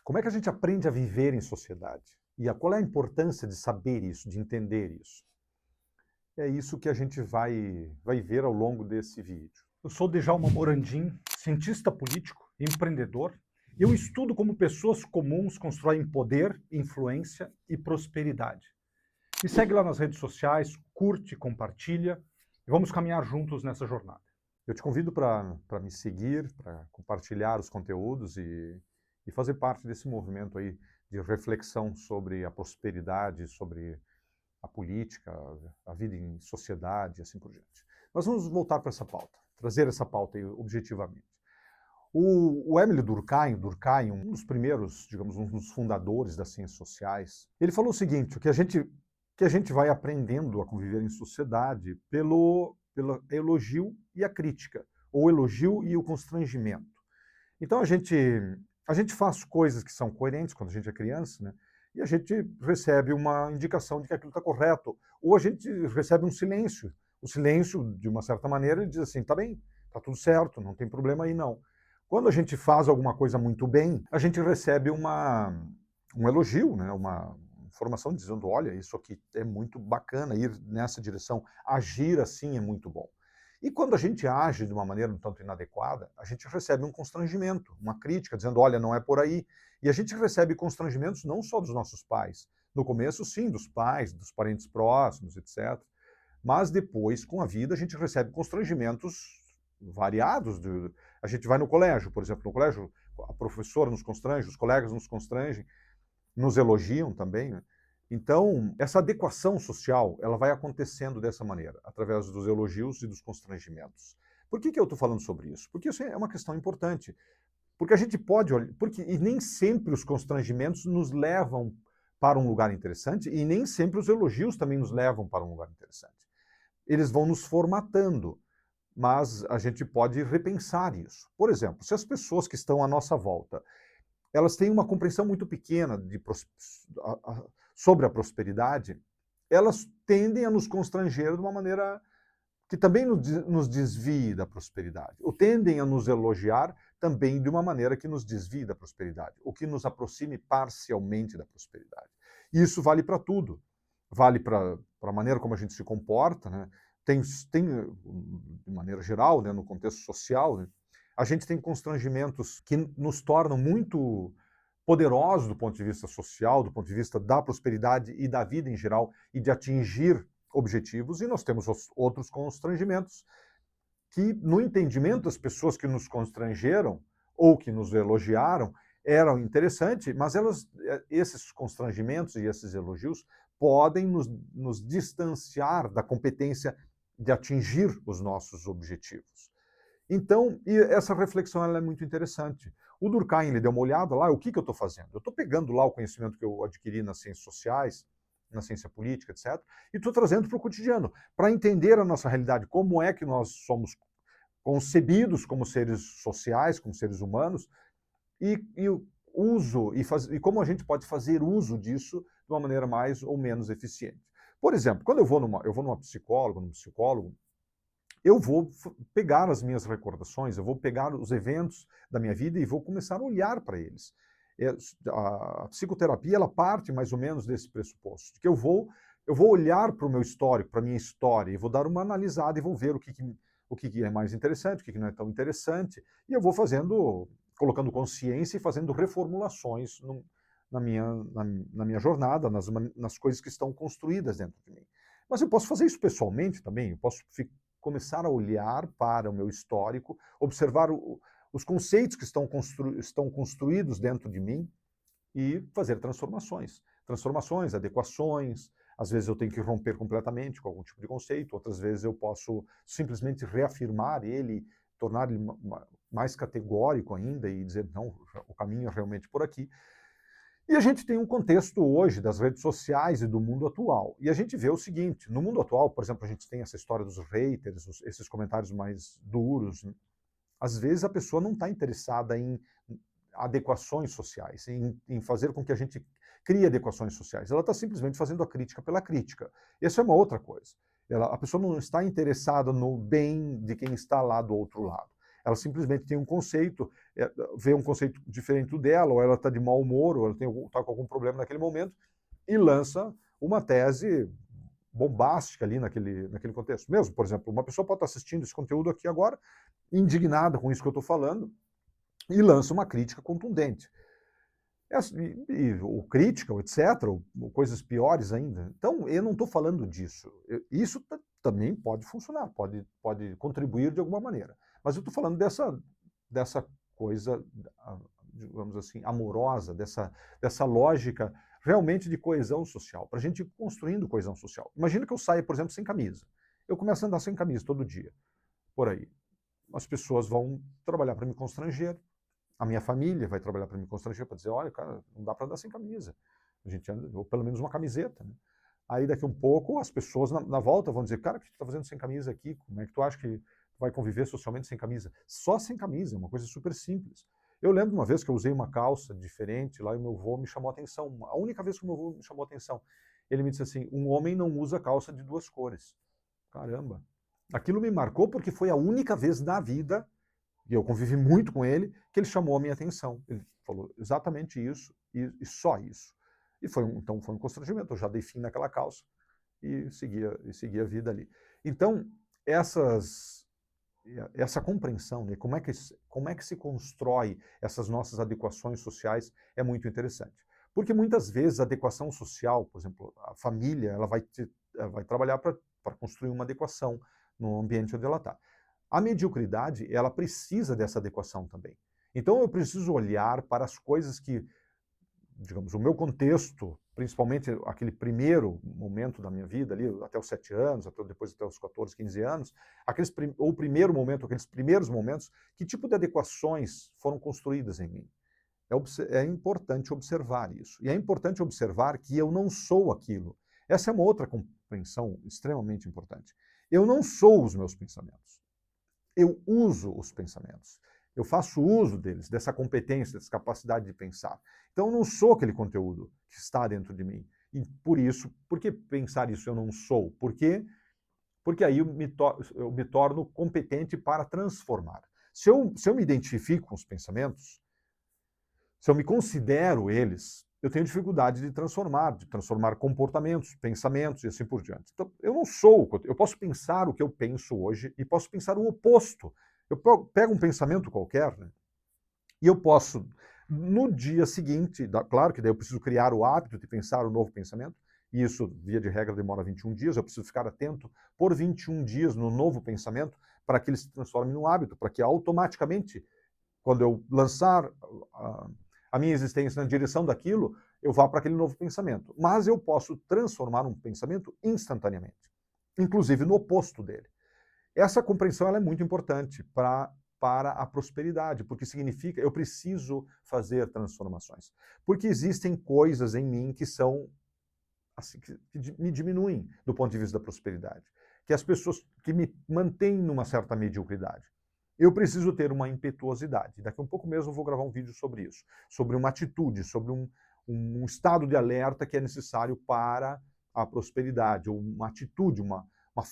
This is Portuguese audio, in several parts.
Como é que a gente aprende a viver em sociedade? Qual é a importância de saber isso, de entender isso? É isso que a gente vai ver ao longo desse vídeo. Eu sou Djalma Morandim, cientista político, empreendedor. Eu estudo como pessoas comuns constroem poder, influência e prosperidade. Me segue lá nas redes sociais, curte, compartilha e vamos caminhar juntos nessa jornada. Eu te convido para me seguir, para compartilhar os conteúdos e fazer parte desse movimento aí de reflexão sobre a prosperidade, sobre a política, a vida em sociedade e assim por diante. Mas vamos voltar para essa pauta, trazer essa pauta aí objetivamente. O Émile Durkheim, um dos primeiros, digamos, um dos fundadores das ciências sociais, ele falou o seguinte, que a gente vai aprendendo a conviver em sociedade pelo elogio e a crítica, ou o elogio e o constrangimento. Então a gente faz coisas que são coerentes quando a gente é criança, né? E a gente recebe uma indicação de que aquilo está correto, ou a gente recebe um silêncio. O silêncio, de uma certa maneira, ele diz assim, tá bem, tá tudo certo, não tem problema aí não. Quando a gente faz alguma coisa muito bem, a gente recebe um elogio, né? Uma informação dizendo, olha, isso aqui é muito bacana, ir nessa direção, agir assim é muito bom. E quando a gente age de uma maneira um tanto inadequada, a gente recebe um constrangimento, uma crítica, dizendo, olha, não é por aí. E a gente recebe constrangimentos não só dos nossos pais. No começo, sim, dos pais, dos parentes próximos, etc. Mas depois, com a vida, a gente recebe constrangimentos variados. A gente vai no colégio, por exemplo, no colégio, a professora nos constrange, os colegas nos constrangem, nos elogiam também, né? Então, essa adequação social, ela vai acontecendo dessa maneira, através dos elogios e dos constrangimentos. Por que eu estou falando sobre isso? Porque isso é uma questão importante. Porque a gente pode olhar, e nem sempre os constrangimentos nos levam para um lugar interessante, e nem sempre os elogios também nos levam para um lugar interessante. Eles vão nos formatando, mas a gente pode repensar isso. Por exemplo, se as pessoas que estão à nossa volta elas têm uma compreensão muito pequena sobre a prosperidade, elas tendem a nos constranger de uma maneira que também nos desvie da prosperidade, ou tendem a nos elogiar também de uma maneira que nos desvie da prosperidade, ou que nos aproxime parcialmente da prosperidade. E isso vale para tudo. Vale para a maneira como a gente se comporta, né? Tem de maneira geral, né, no contexto social, né, a gente tem constrangimentos que nos tornam muito poderosos do ponto de vista social, do ponto de vista da prosperidade e da vida em geral, e de atingir objetivos, e nós temos outros constrangimentos que, no entendimento das pessoas que nos constrangeram ou que nos elogiaram, eram interessantes, mas esses constrangimentos e esses elogios podem nos distanciar da competência de atingir os nossos objetivos. Então, essa reflexão ela é muito interessante. O Durkheim ele deu uma olhada lá, o que eu estou fazendo? Eu estou pegando lá o conhecimento que eu adquiri nas ciências sociais, na ciência política, etc., e estou trazendo para o cotidiano, para entender a nossa realidade, como é que nós somos concebidos como seres sociais, como seres humanos, e o uso, e como a gente pode fazer uso disso de uma maneira mais ou menos eficiente. Por exemplo, quando eu vou numa psicóloga, num psicólogo, eu vou pegar as minhas recordações, eu vou pegar os eventos da minha vida e vou começar a olhar para eles. A psicoterapia ela parte mais ou menos desse pressuposto, de que eu vou olhar para o meu histórico, para a minha história, e vou dar uma analisada e vou ver o que é mais interessante, o que não é tão interessante, e eu vou colocando consciência e fazendo reformulações na minha jornada, nas coisas que estão construídas dentro de mim. Mas eu posso fazer isso pessoalmente também, eu posso começar a olhar para o meu histórico, observar os conceitos que estão construídos dentro de mim e fazer transformações, adequações. Às vezes eu tenho que romper completamente com algum tipo de conceito, outras vezes eu posso simplesmente reafirmar ele, tornar ele mais categórico ainda e dizer, não, o caminho é realmente por aqui. E a gente tem um contexto hoje das redes sociais e do mundo atual. E a gente vê o seguinte, no mundo atual, por exemplo, a gente tem essa história dos haters, esses comentários mais duros. Né? Às vezes a pessoa não está interessada em adequações sociais, em fazer com que a gente crie adequações sociais. Ela está simplesmente fazendo a crítica pela crítica. Essa é uma outra coisa. A pessoa não está interessada no bem de quem está lá do outro lado. Ela simplesmente tem um conceito, vê um conceito diferente do dela, ou ela está de mau humor, ou ela está com algum problema naquele momento, e lança uma tese bombástica ali naquele contexto. Mesmo, por exemplo, uma pessoa pode estar assistindo esse conteúdo aqui agora, indignada com isso que eu estou falando, e lança uma crítica contundente. Ou crítica, ou etc., ou coisas piores ainda. Então, eu não estou falando disso. Isso também pode funcionar, pode contribuir de alguma maneira. Mas eu estou falando dessa coisa, digamos assim, amorosa, dessa lógica realmente de coesão social, para a gente ir construindo coesão social. Imagina que eu saia, por exemplo, sem camisa. Eu começo a andar sem camisa todo dia, por aí. As pessoas vão trabalhar para me constranger, a minha família vai trabalhar para me constranger, para dizer, olha, cara, não dá para andar sem camisa. A gente anda, ou pelo menos uma camiseta, né? Aí daqui um pouco as pessoas na volta vão dizer, cara, o que tu está fazendo sem camisa aqui? Como é que tu acha que tu vai conviver socialmente sem camisa? Só sem camisa, é uma coisa super simples. Eu lembro uma vez que eu usei uma calça diferente lá e o meu avô me chamou a atenção. A única vez que o meu avô me chamou a atenção. Ele me disse assim, um homem não usa calça de duas cores. Caramba. Aquilo me marcou porque foi a única vez na vida, e eu convivi muito com ele, que ele chamou a minha atenção. Ele falou exatamente isso e só isso. E então foi um constrangimento. Eu já dei fim naquela calça e segui a vida ali. Então, essa compreensão, né, como é que se constrói essas nossas adequações sociais é muito interessante. Porque muitas vezes a adequação social, por exemplo, a família, ela vai trabalhar para construir uma adequação no ambiente onde ela está. A mediocridade, ela precisa dessa adequação também. Então eu preciso olhar para as coisas que, digamos, o meu contexto, principalmente aquele primeiro momento da minha vida, ali até os 7 anos, depois até os 14, 15 anos, ou o primeiro momento, aqueles primeiros momentos, que tipo de adequações foram construídas em mim? É importante observar isso. E é importante observar que eu não sou aquilo. Essa é uma outra compreensão extremamente importante. Eu não sou os meus pensamentos. Eu uso os pensamentos. Eu faço uso deles, dessa competência, dessa capacidade de pensar. Então, eu não sou aquele conteúdo que está dentro de mim. E por que pensar isso eu não sou? Por quê? Porque aí eu me torno competente para transformar. Se eu me identifico com os pensamentos, se eu me considero eles, eu tenho dificuldade de transformar comportamentos, pensamentos e assim por diante. Então, eu não sou, eu posso pensar o que eu penso hoje e posso pensar o oposto. Eu pego um pensamento qualquer, né, e eu posso, no dia seguinte, claro que daí eu preciso criar o hábito de pensar o novo pensamento, e isso, via de regra, demora 21 dias, eu preciso ficar atento por 21 dias no novo pensamento para que ele se transforme num hábito, para que automaticamente, quando eu lançar a minha existência na direção daquilo, eu vá para aquele novo pensamento. Mas eu posso transformar um pensamento instantaneamente, inclusive no oposto dele. Essa compreensão ela é muito importante para a prosperidade, porque significa eu preciso fazer transformações. Porque existem coisas em mim que são assim, que me diminuem do ponto de vista da prosperidade, que as pessoas que me mantêm numa certa mediocridade. Eu preciso ter uma impetuosidade. Daqui a um pouco mesmo eu vou gravar um vídeo sobre isso, sobre uma atitude, sobre um estado de alerta que é necessário para a prosperidade, ou uma atitude, uma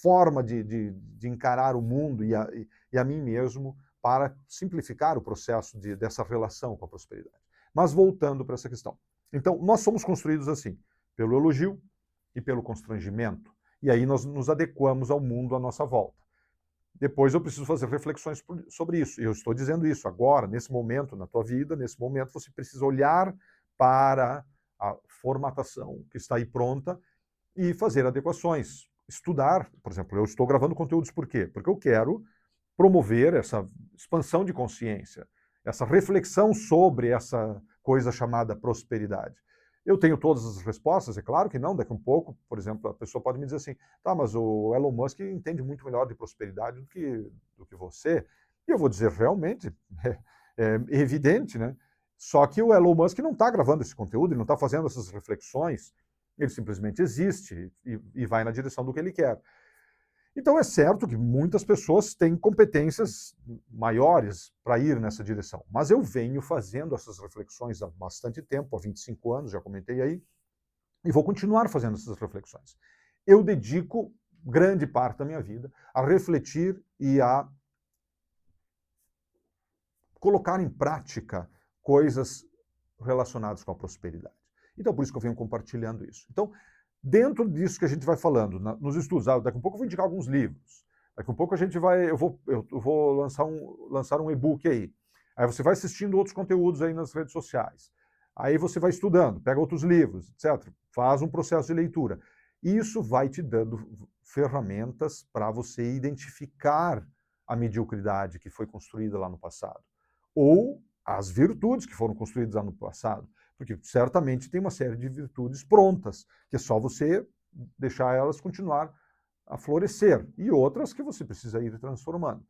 forma de encarar o mundo e a mim mesmo para simplificar o processo dessa relação com a prosperidade. Mas voltando para essa questão. Então, nós somos construídos assim, pelo elogio e pelo constrangimento. E aí nós nos adequamos ao mundo à nossa volta. Depois eu preciso fazer reflexões sobre isso. E eu estou dizendo isso agora, nesse momento, na tua vida, nesse momento você precisa olhar para a formatação que está aí pronta e fazer adequações. Estudar, por exemplo, eu estou gravando conteúdos por quê? Porque eu quero promover essa expansão de consciência, essa reflexão sobre essa coisa chamada prosperidade. Eu tenho todas as respostas? É claro que não. Daqui a um pouco, por exemplo, a pessoa pode me dizer assim, tá, mas o Elon Musk entende muito melhor de prosperidade do que você. E eu vou dizer, realmente, é evidente, né? Só que o Elon Musk não está gravando esse conteúdo, ele não está fazendo essas reflexões, ele simplesmente existe e vai na direção do que ele quer. Então é certo que muitas pessoas têm competências maiores para ir nessa direção, mas eu venho fazendo essas reflexões há bastante tempo, há 25 anos, já comentei aí, e vou continuar fazendo essas reflexões. Eu dedico grande parte da minha vida a refletir e a colocar em prática coisas relacionadas com a prosperidade. Então, por isso que eu venho compartilhando isso. Então, dentro disso que a gente vai falando, nos estudos, daqui a pouco eu vou indicar alguns livros, daqui a pouco eu vou lançar um e-book aí. Aí você vai assistindo outros conteúdos aí nas redes sociais. Aí você vai estudando, pega outros livros, etc. Faz um processo de leitura. Isso vai te dando ferramentas para você identificar a mediocridade que foi construída lá no passado. Ou as virtudes que foram construídas lá no passado. Porque certamente tem uma série de virtudes prontas, que é só você deixar elas continuar a florescer. E outras que você precisa ir transformando.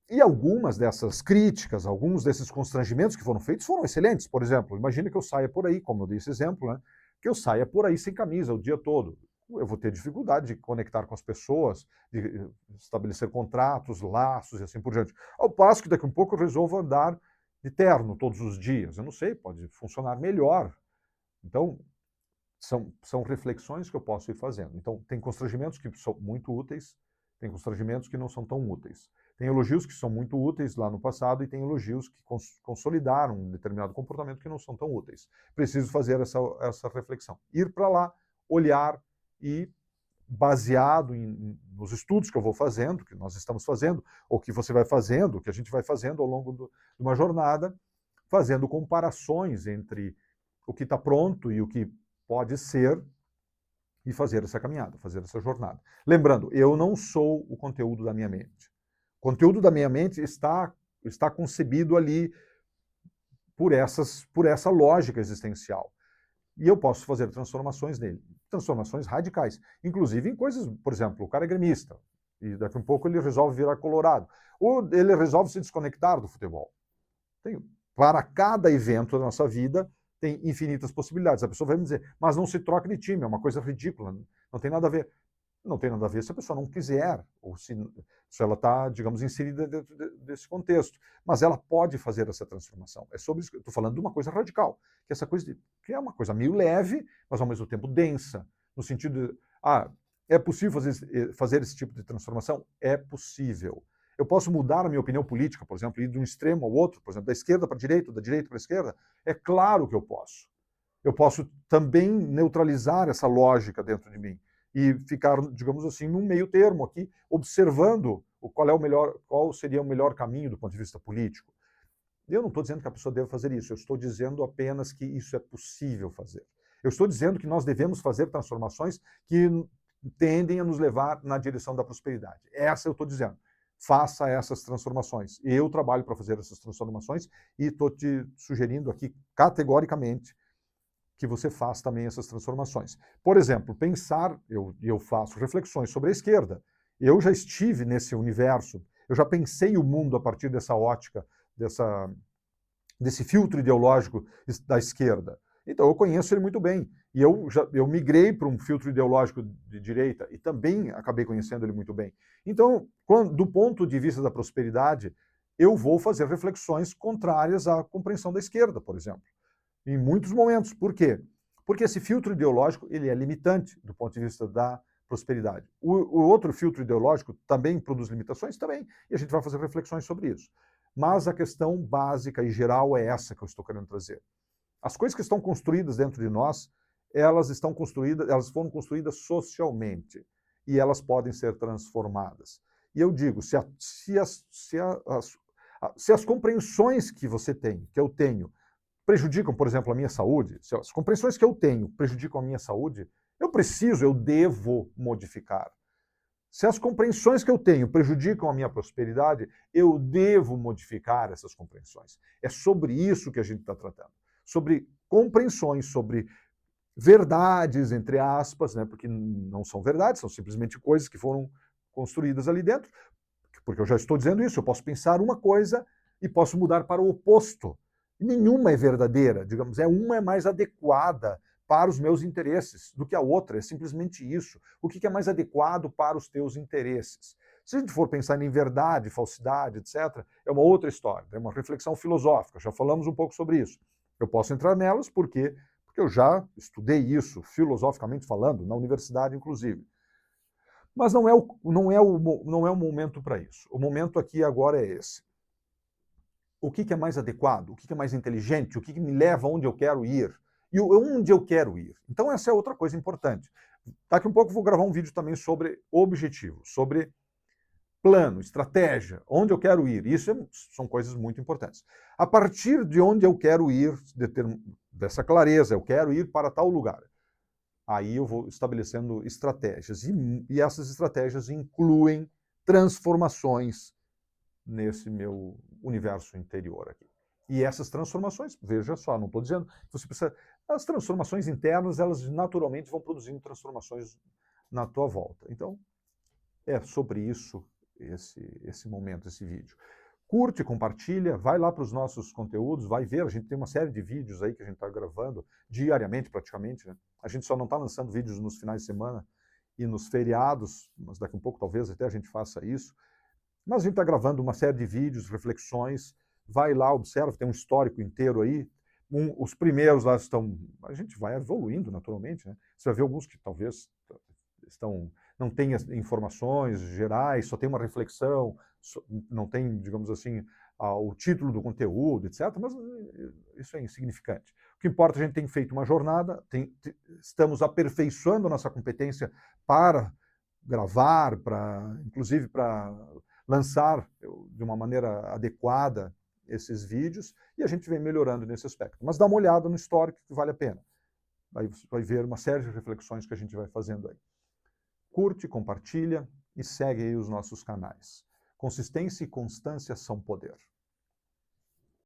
E algumas dessas críticas, alguns desses constrangimentos que foram feitos foram excelentes. Por exemplo, imagine que eu saia por aí, como eu dei esse exemplo, né? Que eu saia por aí sem camisa o dia todo. Eu vou ter dificuldade de conectar com as pessoas, de estabelecer contratos, laços e assim por diante. Ao passo que daqui a um pouco eu resolvo andar de terno todos os dias. Eu não sei, pode funcionar melhor. Então, são reflexões que eu posso ir fazendo. Então, tem constrangimentos que são muito úteis, tem constrangimentos que não são tão úteis. Tem elogios que são muito úteis lá no passado e tem elogios que consolidaram um determinado comportamento que não são tão úteis. Preciso fazer essa reflexão. Ir para lá, olhar e, baseado nos estudos que eu vou fazendo, que nós estamos fazendo, ou que você vai fazendo, que a gente vai fazendo ao longo de uma jornada, fazendo comparações entre o que está pronto e o que pode ser, e fazer essa caminhada, fazer essa jornada. Lembrando, eu não sou o conteúdo da minha mente. O conteúdo da minha mente está concebido ali por essa lógica existencial. E eu posso fazer transformações nele, transformações radicais, inclusive em coisas, por exemplo, o cara é gremista, e daqui a um pouco ele resolve virar colorado, ou ele resolve se desconectar do futebol. Para cada evento da nossa vida, tem infinitas possibilidades. A pessoa vai me dizer, mas não se troca de time, é uma coisa ridícula, não tem nada a ver. Não tem nada a ver se a pessoa não quiser, ou se ela está, digamos, inserida dentro desse contexto. Mas ela pode fazer essa transformação. É sobre isso que eu estou falando de uma coisa radical, que essa coisa que é uma coisa meio leve, mas ao mesmo tempo densa, no sentido de, é possível fazer esse tipo de transformação? É possível. Eu posso mudar a minha opinião política, por exemplo, ir de um extremo ao outro, por exemplo, da esquerda para a direita, da direita para a esquerda? É claro que eu posso. Eu posso também neutralizar essa lógica dentro de mim e ficar, digamos assim, num meio termo aqui, observando qual seria o melhor caminho do ponto de vista político. Eu não estou dizendo que a pessoa deve fazer isso, eu estou dizendo apenas que isso é possível fazer. Eu estou dizendo que nós devemos fazer transformações que tendem a nos levar na direção da prosperidade. Essa eu estou dizendo. Faça essas transformações. Eu trabalho para fazer essas transformações e estou te sugerindo aqui categoricamente que você faça também essas transformações. Por exemplo, pensar, eu faço reflexões sobre a esquerda. Eu já estive nesse universo, eu já pensei o mundo a partir dessa ótica, desse filtro ideológico da esquerda. Então eu conheço ele muito bem. E eu migrei para um filtro ideológico de direita e também acabei conhecendo ele muito bem. Então, do ponto de vista da prosperidade, eu vou fazer reflexões contrárias à compreensão da esquerda, por exemplo. Em muitos momentos. Por quê? Porque esse filtro ideológico ele é limitante do ponto de vista da prosperidade. O outro filtro ideológico também produz limitações? Também. E a gente vai fazer reflexões sobre isso. Mas a questão básica e geral é essa que eu estou querendo trazer. As coisas que estão construídas dentro de nós, elas foram construídas socialmente. E elas podem ser transformadas. E eu digo, se as compreensões que você tem, que eu tenho, prejudicam, por exemplo, a minha saúde, se as compreensões que eu tenho prejudicam a minha saúde, eu devo modificar. Se as compreensões que eu tenho prejudicam a minha prosperidade, eu devo modificar essas compreensões. É sobre isso que a gente está tratando. Sobre compreensões, sobre verdades, entre aspas, né? Porque não são verdades, são simplesmente coisas que foram construídas ali dentro. Porque eu já estou dizendo isso, eu posso pensar uma coisa e posso mudar para o oposto. Nenhuma é verdadeira, digamos, uma é mais adequada para os meus interesses do que a outra, é simplesmente isso. O que é mais adequado para os teus interesses? Se a gente for pensar em verdade, falsidade, etc., é uma outra história, é uma reflexão filosófica, já falamos um pouco sobre isso. Eu posso entrar nelas porque eu já estudei isso, filosoficamente falando, na universidade, inclusive. Mas não é o momento para isso. O momento aqui agora é esse. o que é mais adequado, o que é mais inteligente, o que me leva onde eu quero ir, e onde eu quero ir. Então essa é outra coisa importante. Daqui a um pouco eu vou gravar um vídeo também sobre objetivo, sobre plano, estratégia, onde eu quero ir. Isso são coisas muito importantes. A partir de onde eu quero ir, dessa clareza, eu quero ir para tal lugar. Aí eu vou estabelecendo estratégias. E essas estratégias incluem transformações nesse meu universo interior aqui. E essas transformações, veja só, não estou dizendo que você precisa. As transformações internas, elas naturalmente vão produzindo transformações na tua volta. Então, é sobre isso esse momento, esse vídeo. Curte, compartilha, vai lá para os nossos conteúdos, vai ver, a gente tem uma série de vídeos aí que a gente está gravando diariamente praticamente, né? A gente só não está lançando vídeos nos finais de semana e nos feriados, mas daqui a um pouco talvez até a gente faça isso. Mas a gente está gravando uma série de vídeos, reflexões, vai lá, observa, tem um histórico inteiro aí. Os primeiros lá estão. A gente vai evoluindo naturalmente, né? Você vai ver alguns que talvez não tenha informações gerais, só tem uma reflexão, não tem, digamos assim, o título do conteúdo, etc. Mas isso é insignificante. O que importa é que a gente tem feito uma jornada, estamos aperfeiçoando a nossa competência para gravar, inclusive para lançar de uma maneira adequada esses vídeos, e a gente vem melhorando nesse aspecto. Mas dá uma olhada no histórico que vale a pena. Aí você vai ver uma série de reflexões que a gente vai fazendo aí. Curte, compartilha e segue aí os nossos canais. Consistência e constância são poder.